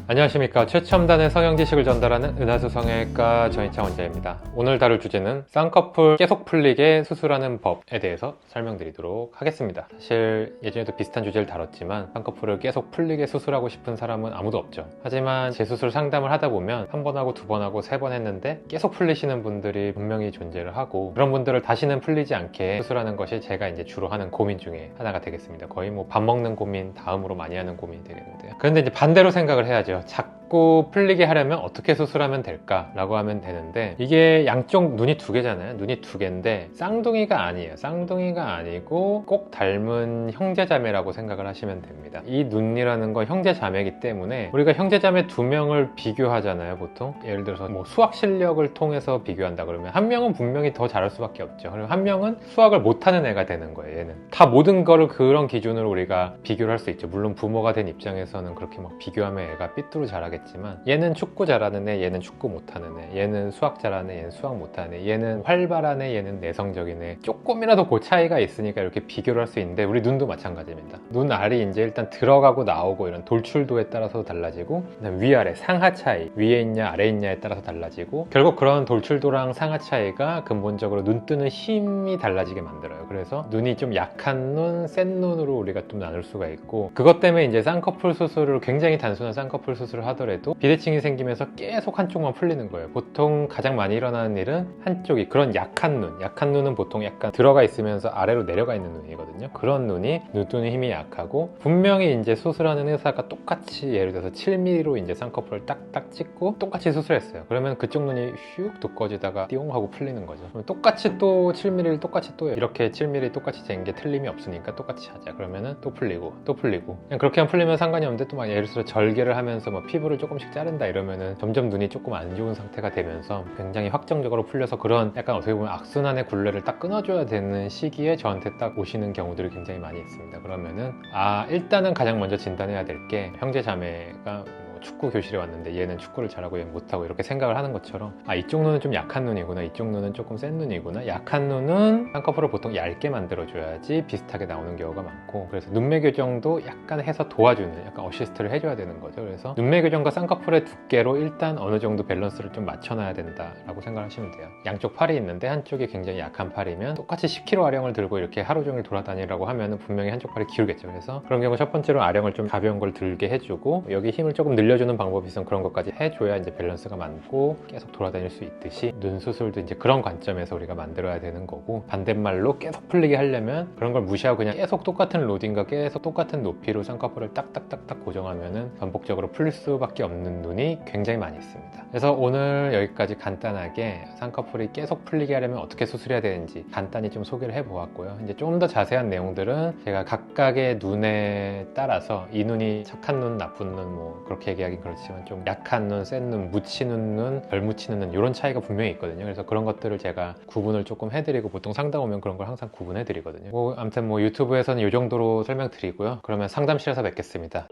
안녕하십니까. 최첨단의 성형 지식을 전달하는 은하수 성형외과 전인창 원장입니다. 오늘 다룰 주제는 쌍꺼풀 계속 풀리게 수술하는 법에 대해서 설명드리도록 하겠습니다. 사실 예전에도 비슷한 주제를 다뤘지만 쌍꺼풀을 계속 풀리게 수술하고 싶은 사람은 아무도 없죠. 하지만 재수술 상담을 하다 보면 한 번 하고 두 번 하고 세 번 했는데 계속 풀리시는 분들이 분명히 존재를 하고, 그런 분들을 다시는 풀리지 않게 수술하는 것이 제가 이제 주로 하는 고민 중에 하나가 되겠습니다. 거의 뭐 밥 먹는 고민 다음으로 많이 하는 고민이 되겠는데요. 그런데 이제 반대로 생각을 해야죠. 자꾸 풀리게 하려면 어떻게 수술하면 될까? 라고 하면 되는데, 이게 양쪽 눈이 두 개잖아요. 눈이 두 개인데 쌍둥이가 아니에요. 쌍둥이가 아니고 꼭 닮은 형제자매라고 생각을 하시면 됩니다. 이 눈이라는 건 형제자매이기 때문에 우리가 형제자매 두 명을 비교하잖아요. 보통 예를 들어서 뭐 수학 실력을 통해서 비교한다 그러면 한 명은 분명히 더 잘할 수밖에 없죠. 그리고 한 명은 수학을 못하는 애가 되는 거예요. 얘는 다 모든 거를 그런 기준으로 우리가 비교를 할 수 있죠. 물론 부모가 된 입장에서는 그렇게 막 비교하면 애가 삐뚤어 자라겠지만, 얘는 축구 잘하는 애, 얘는 축구 못하는 애, 얘는 수학 잘하는 애, 얘는 수학 못하는 애, 얘는 활발한 애, 얘는 내성적인 애. 조금이라도 그 차이가 있으니까 이렇게 비교를 할 수 있는데, 우리 눈도 마찬가지입니다. 눈 알이 이제 일단 들어가고 나오고 이런 돌출도에 따라서 달라지고, 그다음 위아래 상하 차이, 위에 있냐 아래 있냐에 따라서 달라지고, 결국 그런 돌출도랑 상하 차이가 근본적으로 눈 뜨는 힘이 달라지게 만들어요. 그래서 눈이 좀 약한 눈, 센 눈으로 우리가 좀 나눌 수가 있고, 그것 때문에 이제 쌍꺼풀 수술을, 굉장히 단순한 쌍꺼풀 수술을 하더라도 비대칭이 생기면서 계속 한쪽만 풀리는 거예요. 보통 가장 많이 일어나는 일은 한쪽이, 그런 약한 눈은 보통 약간 들어가 있으면서 아래로 내려가 있는 눈이거든요. 그런 눈이 눈 뜨는 힘이 약하고, 분명히 이제 수술하는 의사가 똑같이 예를 들어서 7mm로 이제 쌍꺼풀을 딱딱 찍고 똑같이 수술했어요. 그러면 그쪽 눈이 휙 두꺼지다가 띠용 하고 풀리는 거죠. 똑같이 또 7mm를 똑같이 또 이렇게 7mm 똑같이 잰 게 틀림이 없으니까 똑같이 하자. 그러면은 또 풀리고 또 풀리고, 그냥 그렇게만 풀리면 상관이 없는데, 또 막 예를 들어 절개를 하면서 뭐 피부를 조금씩 자른다 이러면은 점점 눈이 조금 안 좋은 상태가 되면서 굉장히 확정적으로 풀려서, 그런 약간 어떻게 보면 악순환의 굴레를 딱 끊어줘야 되는 시기에 저한테 딱 오시는 경우들이 굉장히 많이 있습니다. 그러면은 일단은 가장 먼저 진단해야 될 게, 형제 자매가 축구 교실에 왔는데 얘는 축구를 잘하고 얘는 못하고 이렇게 생각을 하는 것처럼, 이쪽 눈은 좀 약한 눈이구나, 이쪽 눈은 조금 센 눈이구나. 약한 눈은 쌍꺼풀을 보통 얇게 만들어줘야지 비슷하게 나오는 경우가 많고, 그래서 눈매 교정도 약간 해서 도와주는, 약간 어시스트를 해줘야 되는 거죠. 그래서 눈매 교정과 쌍꺼풀의 두께로 일단 어느 정도 밸런스를 좀 맞춰놔야 된다라고 생각하시면 돼요. 양쪽 팔이 있는데 한쪽이 굉장히 약한 팔이면 똑같이 10kg 아령을 들고 이렇게 하루 종일 돌아다니라고 하면 분명히 한쪽 팔이 기울겠죠. 그래서 그런 경우 첫 번째로 아령을 좀 가벼운 걸 들게 해주고, 여기 힘을 조금 늘려주는 방법이 있으면 그런 것까지 해줘야 이제 밸런스가 맞고 계속 돌아다닐 수 있듯이, 눈 수술도 이제 그런 관점에서 우리가 만들어야 되는 거고, 반대말로 계속 풀리게 하려면 그런 걸 무시하고 그냥 계속 똑같은 로딩과 계속 똑같은 높이로 쌍꺼풀을 딱딱딱딱 고정하면은 반복적으로 풀릴 수밖에 없는 눈이 굉장히 많이 있습니다. 그래서 오늘 여기까지 간단하게 쌍꺼풀이 계속 풀리게 하려면 어떻게 수술해야 되는지 간단히 좀 소개를 해보았고요. 이제 좀 더 자세한 내용들은 제가 각각의 눈에 따라서, 이 눈이 착한 눈, 나쁜 눈, 뭐 그렇게 얘기하긴 그렇지만 좀 약한 눈, 센 눈, 묻히는 눈, 덜 묻히는 눈, 이런 차이가 분명히 있거든요. 그래서 그런 것들을 제가 구분을 조금 해드리고, 보통 상담 오면 그런 걸 항상 구분해드리거든요. 아무튼 뭐 유튜브에서는 이 정도로 설명드리고요. 그러면 상담실에서 뵙겠습니다.